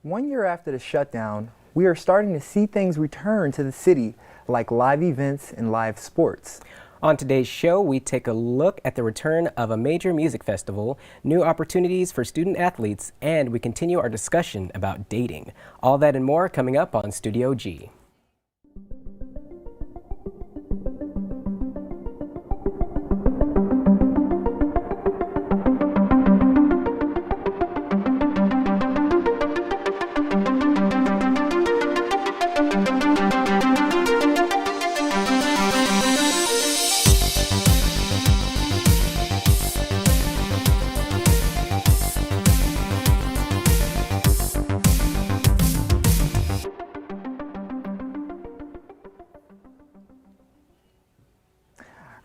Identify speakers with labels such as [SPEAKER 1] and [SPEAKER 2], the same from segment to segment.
[SPEAKER 1] 1 year after the shutdown, we are starting to see things return to the city, like live events and live sports.
[SPEAKER 2] On today's show, we take a look at the return of a major music festival, new opportunities for student athletes, and we continue our discussion about dating. All that and more coming up on Studio G.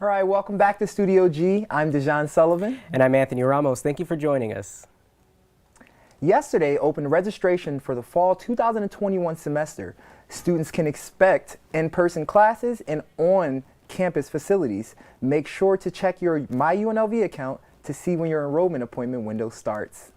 [SPEAKER 1] All right, welcome back to Studio G. I'm Dejan Sullivan.
[SPEAKER 2] And I'm Anthony Ramos. Thank you for joining us.
[SPEAKER 1] Yesterday opened registration for the fall 2021 semester. Students can expect in-person classes and on-campus facilities. Make sure to check your My UNLV account to see when your enrollment appointment window starts.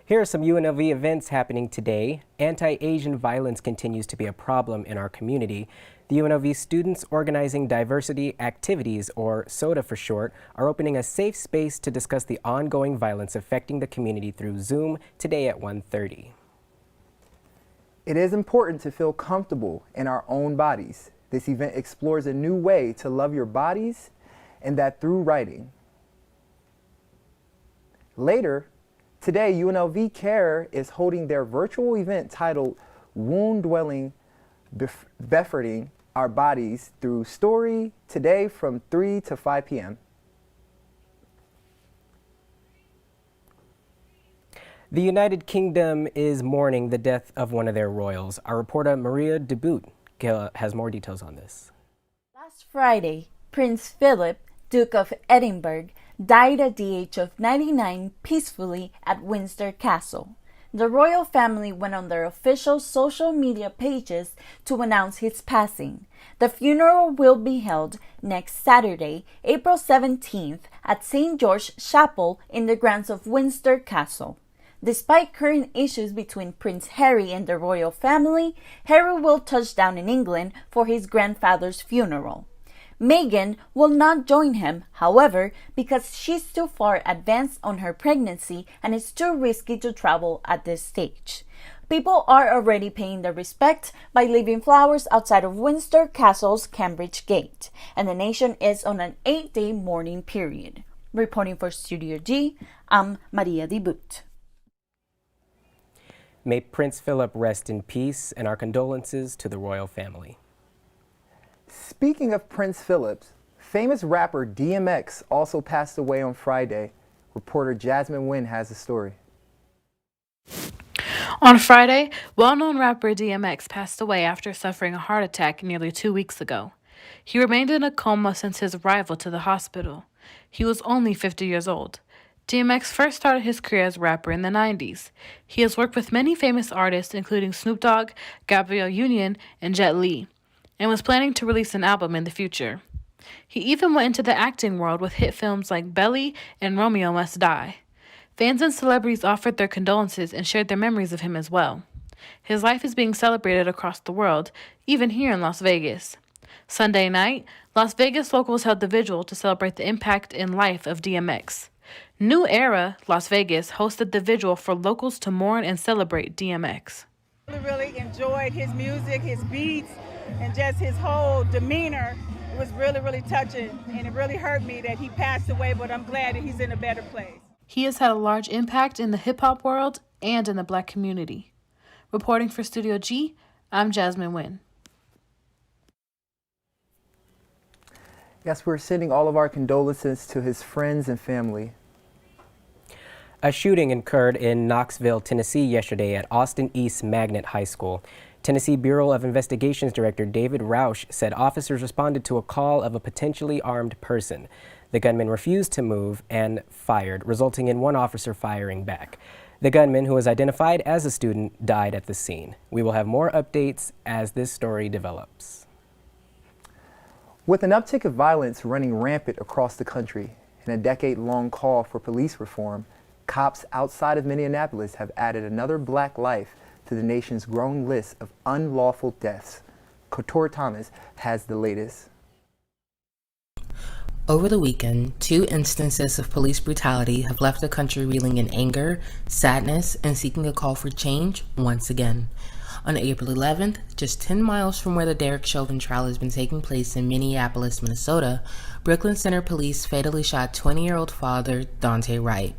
[SPEAKER 2] Here are some UNLV events happening today. Anti-Asian violence continues to be a problem in our community. The UNLV students organizing diversity activities, or SODA for short, are opening a safe space to discuss the ongoing violence affecting the community through Zoom today at 1:30.
[SPEAKER 1] It is important to feel comfortable in our own bodies. This event explores a new way to love your bodies, and that through writing. Later, today, UNLV Care is holding their virtual event titled Wound Dwelling Befriending Our Bodies Through Story today from 3 to 5 p.m.
[SPEAKER 2] The United Kingdom is mourning the death of one of their royals. Our reporter Maria DeBoot has more details on this.
[SPEAKER 3] Last Friday, Prince Philip, Duke of Edinburgh, died at the age of 99 peacefully at Windsor Castle. The royal family went on their official social media pages to announce his passing. The funeral will be held next Saturday, April 17th, at St. George's Chapel in the grounds of Windsor Castle. Despite current issues between Prince Harry and the royal family, Harry will touch down in England for his grandfather's funeral. Meghan will not join him, however, because she's too far advanced on her pregnancy and it's too risky to travel at this stage. People are already paying their respect by leaving flowers outside of Windsor Castle's Cambridge Gate, and the nation is on an 8-day mourning period. Reporting for Studio G, I'm Maria DeBoot.
[SPEAKER 2] May Prince Philip rest in peace, and our condolences to the royal family.
[SPEAKER 1] Speaking of Prince Philip, famous rapper DMX also passed away on Friday. Reporter Jasmine Nguyen has the story.
[SPEAKER 4] On Friday, well-known rapper DMX passed away after suffering a heart attack nearly 2 weeks ago. He remained in a coma since his arrival to the hospital. He was only 50 years old. DMX first started his career as a rapper in the 90s. He has worked with many famous artists, including Snoop Dogg, Gabrielle Union, and Jet Li, and was planning to release an album in the future. He even went into the acting world with hit films like Belly and Romeo Must Die. Fans and celebrities offered their condolences and shared their memories of him as well. His life is being celebrated across the world, even here in Las Vegas. Sunday night, Las Vegas locals held the vigil to celebrate the impact in life of DMX. New Era, Las Vegas, hosted the vigil for locals to mourn and celebrate DMX.
[SPEAKER 5] I really enjoyed his music, his beats, and just his whole demeanor. It was really, really touching, and it really hurt me that he passed away, but I'm glad that he's in a better place.
[SPEAKER 4] He has had a large impact in the hip-hop world and in the Black community. Reporting for Studio G, I'm Jasmine Nguyen.
[SPEAKER 1] Yes, we're sending all of our condolences to his friends and family.
[SPEAKER 2] A shooting occurred in Knoxville, Tennessee yesterday at Austin East Magnet High School. Tennessee Bureau of Investigations Director David Rausch said officers responded to a call of a potentially armed person. The gunman refused to move and fired, resulting in one officer firing back. The gunman, who was identified as a student, died at the scene. We will have more updates as this story develops.
[SPEAKER 1] With an uptick of violence running rampant across the country and a decade-long call for police reform, cops outside of Minneapolis have added another black life to the nation's growing list of unlawful deaths. Couture Thomas has the latest.
[SPEAKER 6] Over the weekend, 2 instances of police brutality have left the country reeling in anger, sadness, and seeking a call for change once again. On April 11th, just 10 miles from where the Derek Chauvin trial has been taking place in Minneapolis, Minnesota, Brooklyn Center police fatally shot 20-year-old father Daunte Wright.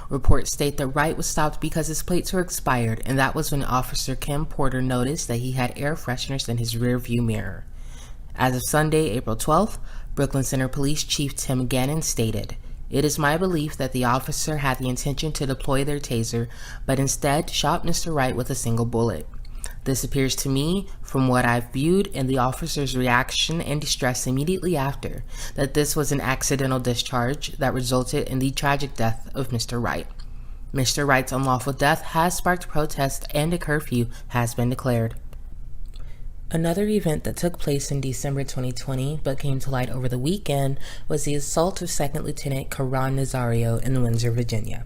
[SPEAKER 6] Reports state that Wright was stopped because his plates were expired, and that was when Officer Kim Porter noticed that he had air fresheners in his rear view mirror. As of Sunday, April 12th, Brooklyn Center Police Chief Tim Gannon stated, "It is my belief that the officer had the intention to deploy their taser, but instead shot Mr. Wright with a single bullet. This appears to me, from what I've viewed and the officer's reaction and distress immediately after, that this was an accidental discharge that resulted in the tragic death of Mr. Wright. Mr. Wright's unlawful death has sparked protests and a curfew has been declared." Another event that took place in December 2020 but came to light over the weekend was the assault of Second Lieutenant Karan Nazario in Windsor, Virginia.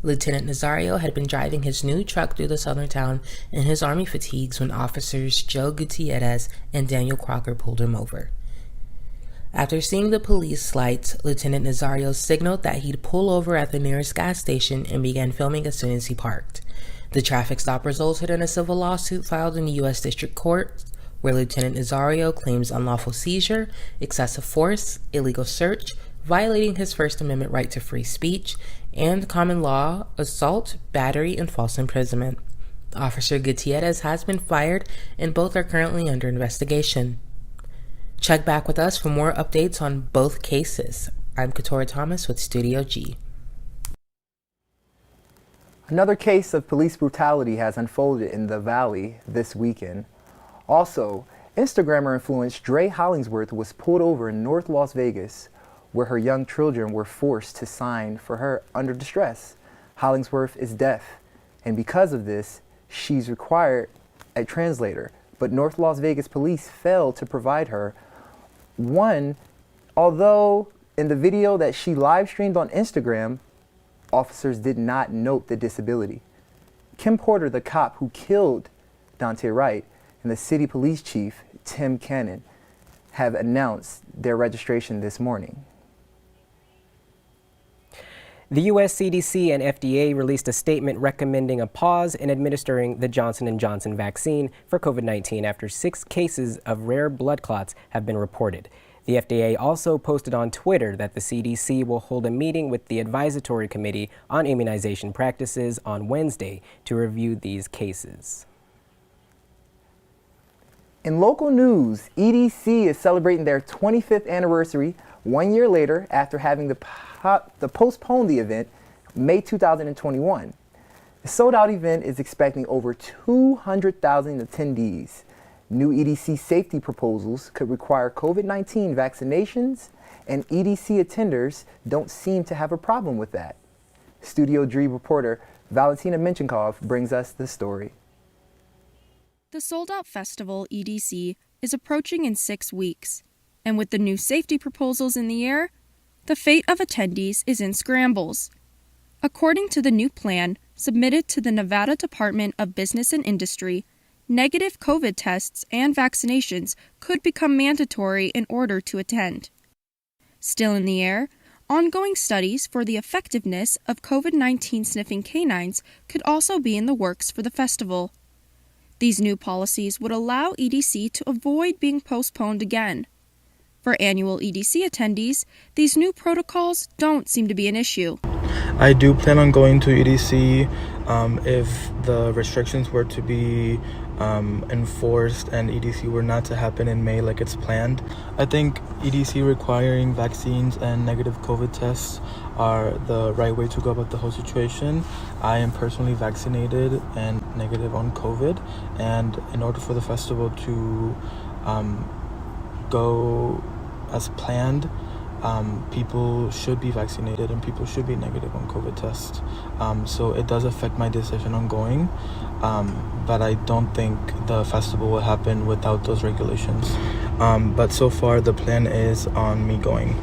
[SPEAKER 6] Lieutenant Nazario had been driving his new truck through the southern town in his army fatigues when officers Joe Gutierrez and Daniel Crocker pulled him over. After seeing the police lights, Lieutenant Nazario signaled that he'd pull over at the nearest gas station and began filming as soon as he parked. The traffic stop resulted in a civil lawsuit filed in the U.S. District Court, where Lieutenant Nazario claims unlawful seizure, excessive force, illegal search, violating his First Amendment right to free speech, and common law, assault, battery, and false imprisonment. Officer Gutierrez has been fired, and both are currently under investigation. Check back with us for more updates on both cases. I'm Couture Thomas with Studio G.
[SPEAKER 1] Another case of police brutality has unfolded in the Valley this weekend. Also, Instagrammer influencer Dre Hollingsworth was pulled over in North Las Vegas, where her young children were forced to sign for her under distress. Hollingsworth is deaf, and because of this, she's required a translator, but North Las Vegas police failed to provide her one, although in the video that she live streamed on Instagram, officers did not note the disability. Kim Porter, the cop who killed Daunte Wright, and the city police chief, Tim Cannon, have announced their registration this morning.
[SPEAKER 2] The U.S. CDC and FDA released a statement recommending a pause in administering the Johnson & Johnson vaccine for COVID-19 after 6 cases of rare blood clots have been reported. The FDA also posted on Twitter that the CDC will hold a meeting with the Advisory Committee on Immunization Practices on Wednesday to review these cases.
[SPEAKER 1] In local news, EDC is celebrating their 25th anniversary 1 year later after having to postpone the event May 2021. The sold-out event is expecting over 200,000 attendees. New EDC safety proposals could require COVID-19 vaccinations, and EDC attenders don't seem to have a problem with that. Studio G reporter Valentina Menchenkov brings us the story.
[SPEAKER 7] The sold-out festival, EDC, is approaching in 6 weeks, and with the new safety proposals in the air, the fate of attendees is in scrambles. According to the new plan submitted to the Nevada Department of Business and Industry, negative COVID tests and vaccinations could become mandatory in order to attend. Still in the air, ongoing studies for the effectiveness of COVID-19 sniffing canines could also be in the works for the festival. These new policies would allow EDC to avoid being postponed again. For annual EDC attendees, these new protocols don't seem to be an issue.
[SPEAKER 8] I do plan on going to EDC if the restrictions were to be enforced and EDC were not to happen in May like it's planned. I think EDC requiring vaccines and negative COVID tests are the right way to go about the whole situation. I am personally vaccinated and negative on COVID, and in order for the festival to go as planned, people should be vaccinated and people should be negative on COVID tests. So it does affect my decision on going, but I don't think the festival will happen without those regulations. But so far the plan is on me going.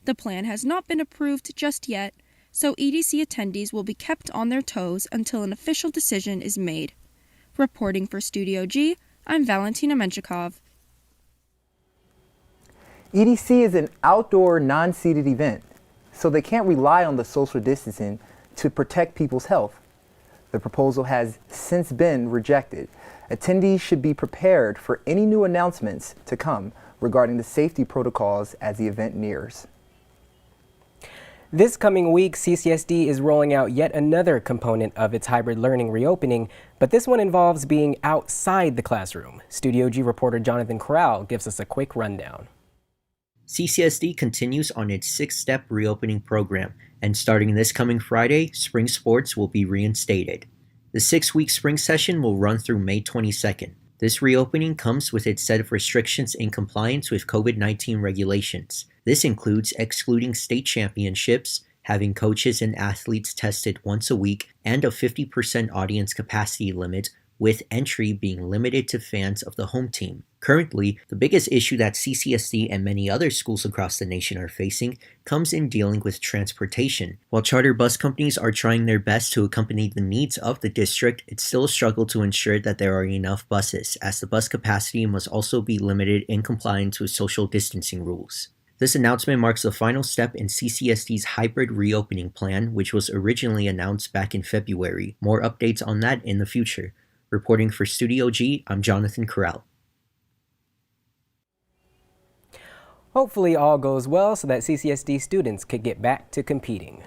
[SPEAKER 7] The plan has not been approved just yet, so EDC attendees will be kept on their toes until an official decision is made. Reporting for Studio G, I'm Valentina Menchikov.
[SPEAKER 1] EDC is an outdoor, non-seated event, so they can't rely on the social distancing to protect people's health. The proposal has since been rejected. Attendees should be prepared for any new announcements to come regarding the safety protocols as the event nears.
[SPEAKER 2] This coming week, CCSD is rolling out yet another component of its hybrid learning reopening, but this one involves being outside the classroom. Studio G reporter Jonathan Corral gives us a quick rundown.
[SPEAKER 9] CCSD continues on its 6-step reopening program, and starting this coming Friday, spring sports will be reinstated. The 6-week spring session will run through May 22nd. This reopening comes with its set of restrictions in compliance with COVID-19 regulations. This includes excluding state championships, having coaches and athletes tested once a week, and a 50% audience capacity limit, with entry being limited to fans of the home team. Currently, the biggest issue that CCSD and many other schools across the nation are facing comes in dealing with transportation. While charter bus companies are trying their best to accompany the needs of the district, it's still a struggle to ensure that there are enough buses, as the bus capacity must also be limited in compliance with social distancing rules. This announcement marks the final step in CCSD's hybrid reopening plan, which was originally announced back in February. More updates on that in the future. Reporting for Studio G, I'm Jonathan Corral.
[SPEAKER 2] Hopefully all goes well so that CCSD students could get back to competing.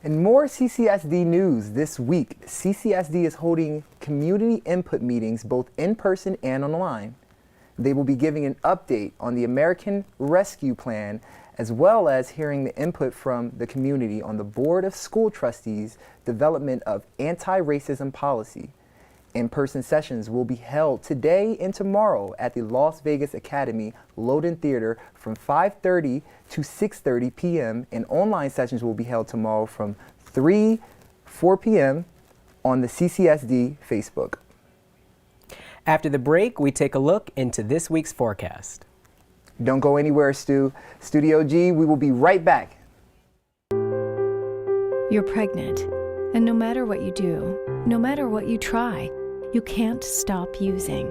[SPEAKER 1] In more CCSD news this week, CCSD is holding community input meetings both in person and online. They will be giving an update on the American Rescue Plan, as well as hearing the input from the community on the Board of School Trustees' development of anti-racism policy. In-person sessions will be held today and tomorrow at the Las Vegas Academy Loden Theater from 5:30 to 6:30 p.m. and online sessions will be held tomorrow from 4 p.m. on the CCSD Facebook.
[SPEAKER 2] After the break, we take a look into this week's forecast.
[SPEAKER 1] Don't go anywhere, Stu. Studio G, we will be right back.
[SPEAKER 10] You're pregnant, and no matter what you do, no matter what you try, you can't stop using.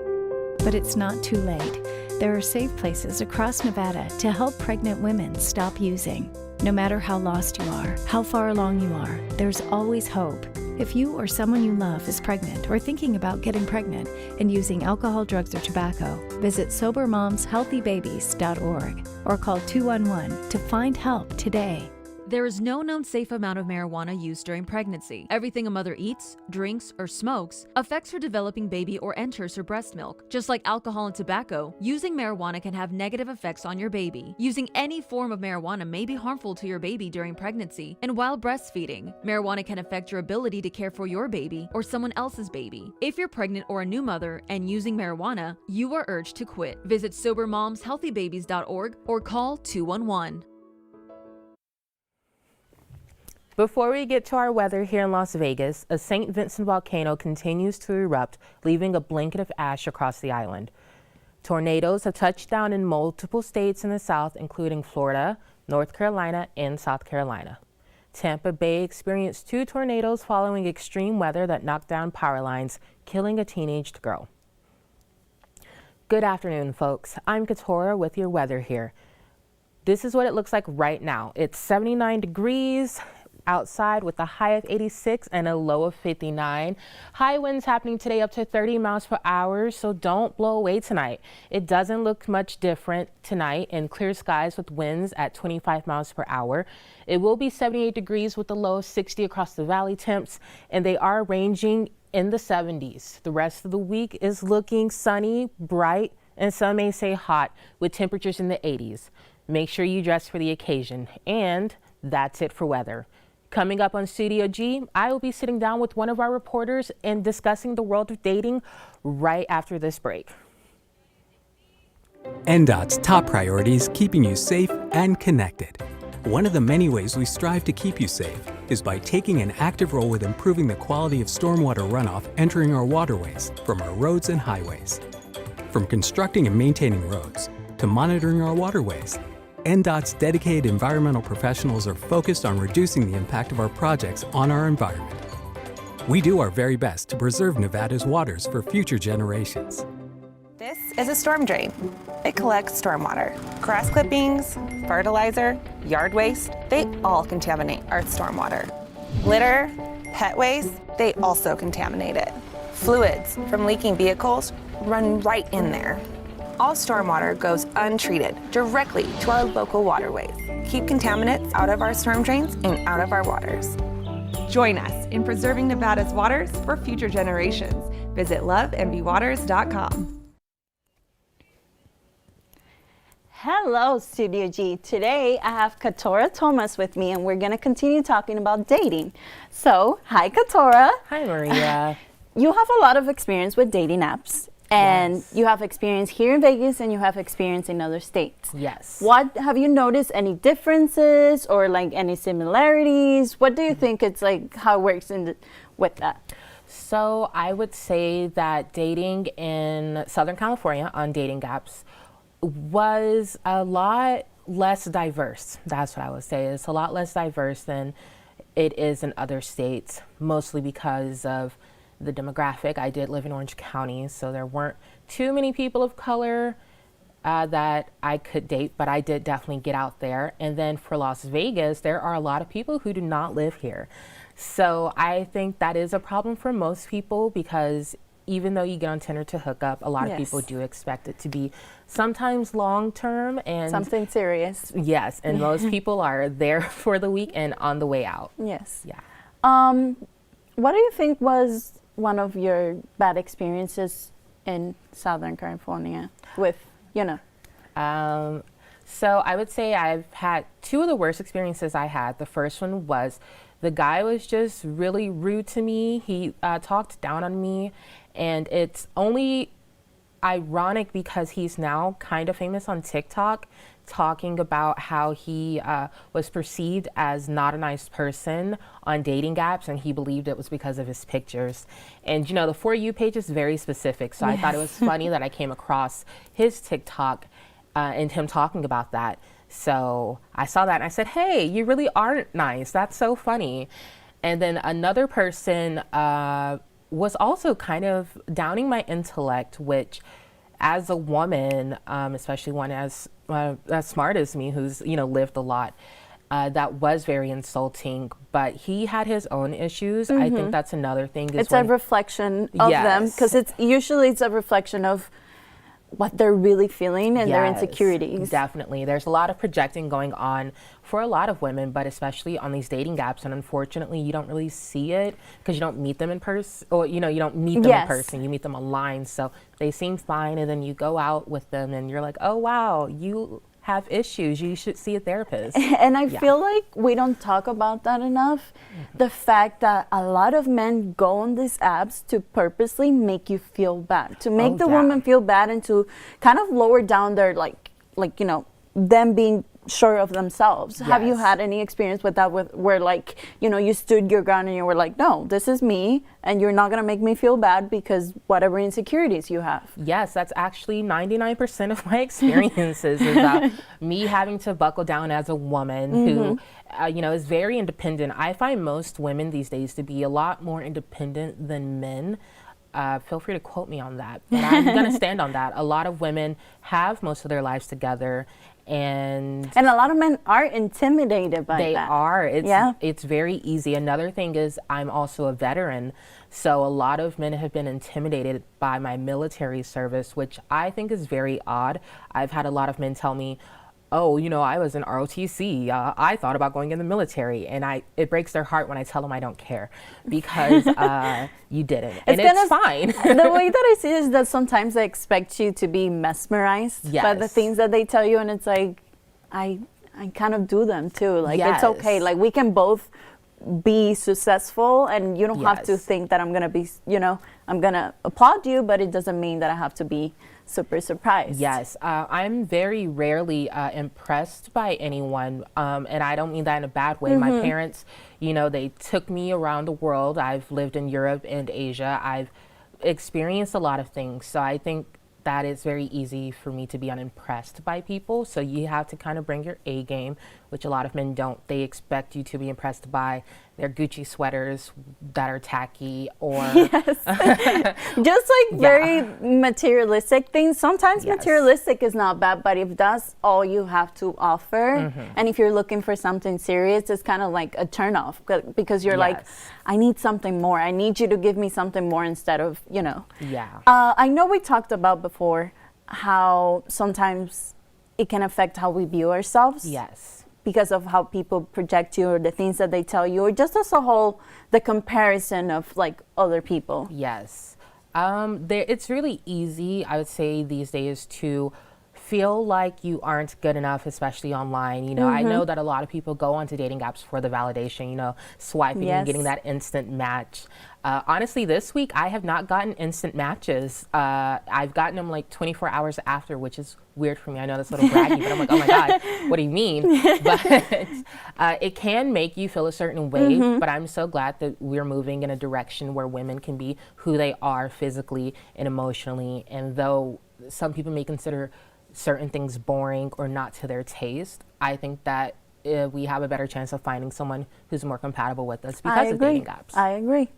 [SPEAKER 10] But it's not too late. There are safe places across Nevada to help pregnant women stop using. No matter how lost you are, how far along you are, there's always hope. If you or someone you love is pregnant or thinking about getting pregnant and using alcohol, drugs, or tobacco, visit SoberMomsHealthyBabies.org or call 211 to find help today.
[SPEAKER 11] There is no known safe amount of marijuana used during pregnancy. Everything a mother eats, drinks, or smokes affects her developing baby or enters her breast milk. Just like alcohol and tobacco, using marijuana can have negative effects on your baby. Using any form of marijuana may be harmful to your baby during pregnancy and while breastfeeding. Marijuana can affect your ability to care for your baby or someone else's baby. If you're pregnant or a new mother and using marijuana, you are urged to quit. Visit SoberMomsHealthyBabies.org or call 211.
[SPEAKER 12] Before we get to our weather here in Las Vegas, a St. Vincent volcano continues to erupt, leaving a blanket of ash across the island. Tornadoes have touched down in multiple states in the south, including Florida, North Carolina, and South Carolina. Tampa Bay experienced 2 tornadoes following extreme weather that knocked down power lines, killing a teenage girl. Good afternoon, folks. I'm Katora with your weather here. This is what it looks like right now. It's 79 degrees outside with a high of 86 and a low of 59. High winds happening today up to 30 miles per hour, so don't blow away tonight. It doesn't look much different tonight in clear skies with winds at 25 miles per hour. It will be 78 degrees with a low of 60 across the valley temps, and they are ranging in the 70s. The rest of the week is looking sunny, bright, and some may say hot with temperatures in the 80s. Make sure you dress for the occasion. And that's it for weather. Coming up on Studio G, I will be sitting down with one of our reporters and discussing the world of dating right after this break.
[SPEAKER 13] NDOT's top priority is keeping you safe and connected. One of the many ways we strive to keep you safe is by taking an active role with improving the quality of stormwater runoff entering our waterways from our roads and highways. From constructing and maintaining roads to monitoring our waterways, NDOT's dedicated environmental professionals are focused on reducing the impact of our projects on our environment. We do our very best to preserve Nevada's waters for future generations.
[SPEAKER 14] This is a storm drain. It collects stormwater. Grass clippings, fertilizer, yard waste, they all contaminate our stormwater. Litter, pet waste, they also contaminate it. Fluids from leaking vehicles run right in there. All stormwater goes untreated directly to our local waterways. Keep contaminants out of our storm drains and out of our waters. Join us in preserving Nevada's waters for future generations. Visit loveandbewaters.com.
[SPEAKER 3] Hello, Studio G. Today I have Katora Thomas with me, and we're going to continue talking about dating. So, hi, Katora.
[SPEAKER 12] Hi, Maria.
[SPEAKER 3] You have a lot of experience with dating apps, and you have experience here in Vegas, and you have experience in other states.
[SPEAKER 12] Yes.
[SPEAKER 3] What have you noticed? Any differences or like any similarities? What do you think it's like? How it works with that?
[SPEAKER 12] So I would say that dating in Southern California on dating apps was a lot less diverse. That's what I would say. It's a lot less diverse than it is in other states, mostly because of the demographic. I did live in Orange County, so there weren't too many people of color that I could date, but I did definitely get out there. And then for Las Vegas, there are a lot of people who do not live here. So I think that is a problem for most people, because even though you get on Tinder to hook up, a lot of people do expect it to be sometimes long-term and
[SPEAKER 3] something serious.
[SPEAKER 12] Yes, and most people are there for the week and on the way out.
[SPEAKER 3] Yes.
[SPEAKER 12] Yeah.
[SPEAKER 3] What do you think was one of your bad experiences in Southern California with,
[SPEAKER 12] So I would say I've had two of the worst experiences I had. The first one was the guy was just really rude to me. He talked down on me, and it's only ironic because he's now kind of famous on TikTok, talking about how he was perceived as not a nice person on dating apps, and he believed it was because of his pictures. And the For You page is very specific, so I thought it was funny that I came across his TikTok and him talking about that. So I saw that and I said, hey, you really aren't nice. That's so funny. And then another person was also kind of downing my intellect, which as a woman, especially one as smart as me, who's, lived a lot, that was very insulting. But he had his own issues. I think that's another thing.
[SPEAKER 3] It's a reflection of them, because it's a reflection of what they're really feeling and their insecurities.
[SPEAKER 12] Definitely. There's a lot of projecting going on for a lot of women, but especially on these dating apps. And unfortunately, you don't really see it because you don't meet them in person, or, you don't meet them in person. You meet them online. So they seem fine. And then you go out with them and you're like, oh, wow, you have issues. You should see a therapist.
[SPEAKER 3] And I feel like we don't talk about that enough. The fact that a lot of men go on these apps to purposely make you feel bad, to make the woman feel bad, and to kind of lower down their them being sure of themselves. Have you had any experience with that, where you stood your ground and you were like, no, this is me, and you're not going to make me feel bad because whatever insecurities you have?
[SPEAKER 12] Yes, that's actually 99% of my experiences is me having to buckle down as a woman who is very independent. I find most women these days to be a lot more independent than men. Feel free to quote me on that, but I'm going to stand on that. A lot of women have most of their lives together, and
[SPEAKER 3] a lot of men are intimidated by that.
[SPEAKER 12] They are. It's very easy. Another thing is I'm also a veteran, so a lot of men have been intimidated by my military service, which I think is very odd. I've had a lot of men tell me, oh, I was in ROTC. I thought about going in the military, and it breaks their heart when I tell them I don't care, because you didn't, and it's fine.
[SPEAKER 3] The way that I see it is that sometimes they expect you to be mesmerized by the things that they tell you, and it's like, I kind of do them too. It's okay. We can both be successful, and you don't have to think that I'm gonna be, I'm gonna applaud you, but it doesn't mean that I have to be super surprised.
[SPEAKER 12] Yes, I'm very rarely impressed by anyone, and I don't mean that in a bad way. My parents, they took me around the world. I've lived in Europe and Asia. I've experienced a lot of things, so I think that it's very easy for me to be unimpressed by people. So you have to kind of bring your A game, which a lot of men don't. They expect you to be impressed by their Gucci sweaters that are tacky or
[SPEAKER 3] Just like very materialistic things. Sometimes materialistic is not bad, but if that's all you have to offer, and if you're looking for something serious, it's kind of like a turnoff because you're like, I need something more. I need you to give me something more instead of, you know. I know we talked about before how sometimes it can affect how we view ourselves. Because of how people project you or the things that they tell you, or just as a whole, the comparison of like other people.
[SPEAKER 12] It's really easy, I would say, these days to feel like you aren't good enough, especially online. You know, I know that a lot of people go onto dating apps for the validation, you know, swiping and getting that instant match. Honestly, this week, I have not gotten instant matches. I've gotten them like 24 hours after, which is weird for me. I know that's a little braggy, but I'm like, oh my God, what do you mean? But it can make you feel a certain way, but I'm so glad that we're moving in a direction where women can be who they are physically and emotionally. And though some people may consider certain things boring or not to their taste, I think that we have a better chance of finding someone who's more compatible with us because of dating apps.
[SPEAKER 3] I agree.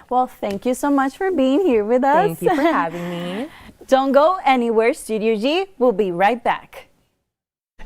[SPEAKER 3] Well, thank you so much for being here with us.
[SPEAKER 12] Thank you for having me.
[SPEAKER 3] Don't go anywhere. Studio G will be right back.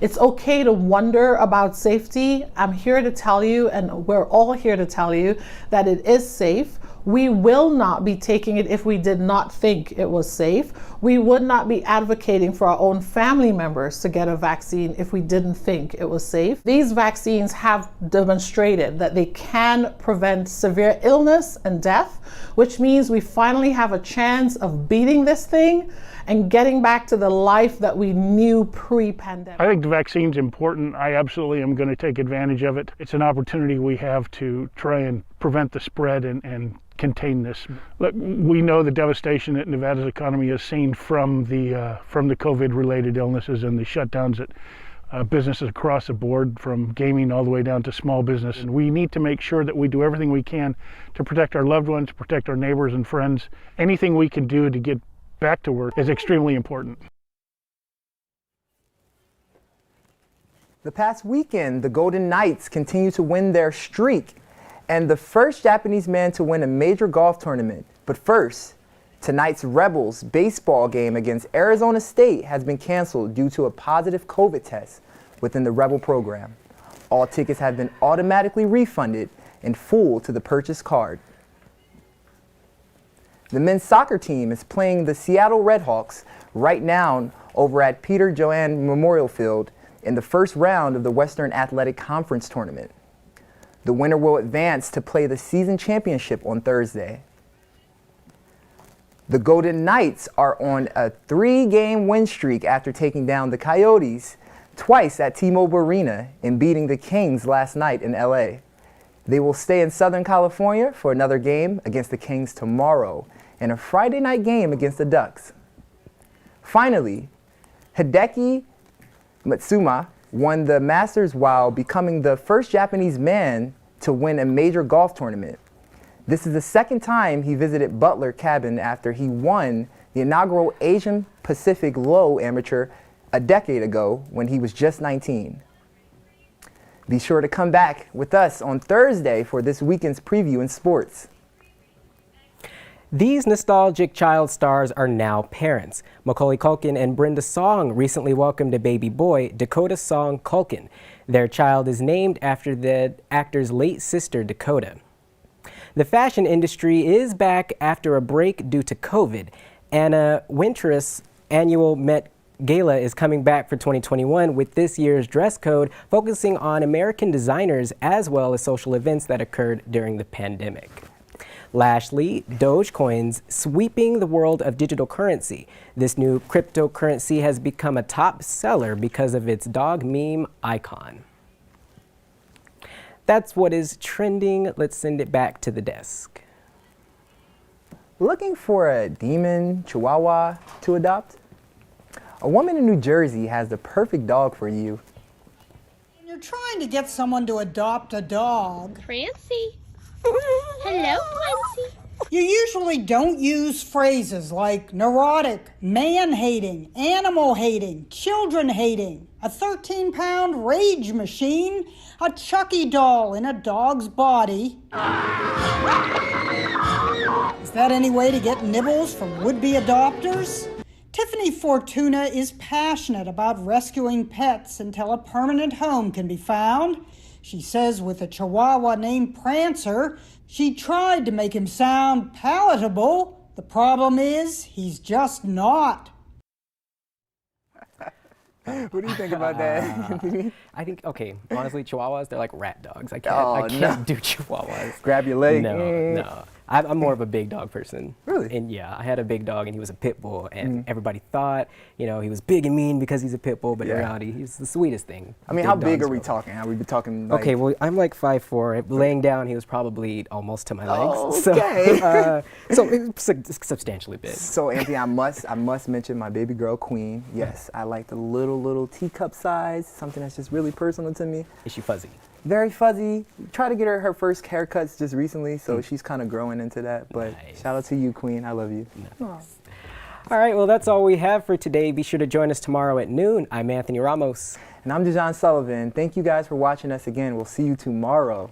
[SPEAKER 15] It's okay to wonder about safety. I'm here to tell you, and we're all here to tell you, that it is safe. We will not be taking it if we did not think it was safe. We would not be advocating for our own family members to get a vaccine if we didn't think it was safe. These vaccines have demonstrated that they can prevent severe illness and death, which means we finally have a chance of beating this thing and getting back to the life that we knew pre-pandemic.
[SPEAKER 16] I think the vaccine's important. I absolutely am going to take advantage of it. It's an opportunity we have to try and prevent the spread and contain this. Look, we know the devastation that Nevada's economy has seen from the COVID-related illnesses and the shutdowns at businesses across the board, from gaming all the way down to small business. And we need to make sure that we do everything we can to protect our loved ones, to protect our neighbors and friends. Anything we can do to get back to work is extremely important.
[SPEAKER 1] The past weekend, the Golden Knights continue to win their streak and the first Japanese man to win a major golf tournament. But first, tonight's Rebels baseball game against Arizona State has been canceled due to a positive COVID test within the Rebel program. All tickets have been automatically refunded in full to the purchase card. The men's soccer team is playing the Seattle Redhawks right now over at Peter Johann Memorial Field in the first round of the Western Athletic Conference tournament. The winner will advance to play the season championship on Thursday. The Golden Knights are on a 3-game win streak after taking down the Coyotes twice at T-Mobile Arena and beating the Kings last night in LA. They will stay in Southern California for another game against the Kings tomorrow and a Friday night game against the Ducks. Finally, Hideki Matsuyama won the Masters while becoming the first Japanese man to win a major golf tournament. This is the second time he visited Butler Cabin after he won the inaugural Asian Pacific Low Amateur a decade ago when he was just 19. Be sure to come back with us on Thursday for this weekend's preview in sports.
[SPEAKER 2] These nostalgic child stars are now parents. Macaulay Culkin and Brenda Song recently welcomed a baby boy, Dakota Song Culkin. Their child is named after the actor's late sister, Dakota. The fashion industry is back after a break due to COVID. Anna Wintour's annual Met Gala is coming back for 2021 with this year's dress code focusing on American designers as well as social events that occurred during the pandemic. Lastly, Dogecoin's sweeping the world of digital currency. This new cryptocurrency has become a top seller because of its dog meme icon. That's what is trending. Let's send it back to the desk.
[SPEAKER 1] Looking for a demon chihuahua to adopt? A woman in New Jersey has the perfect dog for you.
[SPEAKER 17] When you're trying to get someone to adopt a dog.
[SPEAKER 18] Prancy. Hello, Prancy.
[SPEAKER 17] You usually don't use phrases like neurotic, man-hating, animal-hating, children-hating, a 13-pound rage machine, a Chucky doll in a dog's body. Is that any way to get nibbles from would-be adopters? Tiffany Fortuna is passionate about rescuing pets until a permanent home can be found. She says with a Chihuahua named Prancer, she tried to make him sound palatable. The problem is, he's just not.
[SPEAKER 1] What do you think about that?
[SPEAKER 2] I think, okay, honestly, Chihuahuas, they're like rat dogs. I can't do Chihuahuas.
[SPEAKER 1] Grab your leg.
[SPEAKER 2] No. I'm more of a big dog person.
[SPEAKER 1] Really?
[SPEAKER 2] And yeah, I had a big dog and he was a pit bull, and everybody thought, he was big and mean because he's a pit bull, but in reality, he's the sweetest thing.
[SPEAKER 1] I mean, how big are we talking? Are we talking like...
[SPEAKER 2] Okay, well, I'm like 5'4". Laying down, he was probably almost to my legs.
[SPEAKER 1] Okay.
[SPEAKER 2] So it's substantially big.
[SPEAKER 1] So, Anthony, I must mention my baby girl, Queen. Yes, I like the little teacup size, something that's just really personal to me.
[SPEAKER 2] Is she fuzzy?
[SPEAKER 1] Very fuzzy. Tried to get her first haircuts just recently, so she's kind of growing into that. But shout out to you, Queen. I love you.
[SPEAKER 2] Nice. All right, well, that's all we have for today. Be sure to join us tomorrow at noon. I'm Anthony Ramos.
[SPEAKER 1] And I'm Dejon Sullivan. Thank you guys for watching us again. We'll see you tomorrow.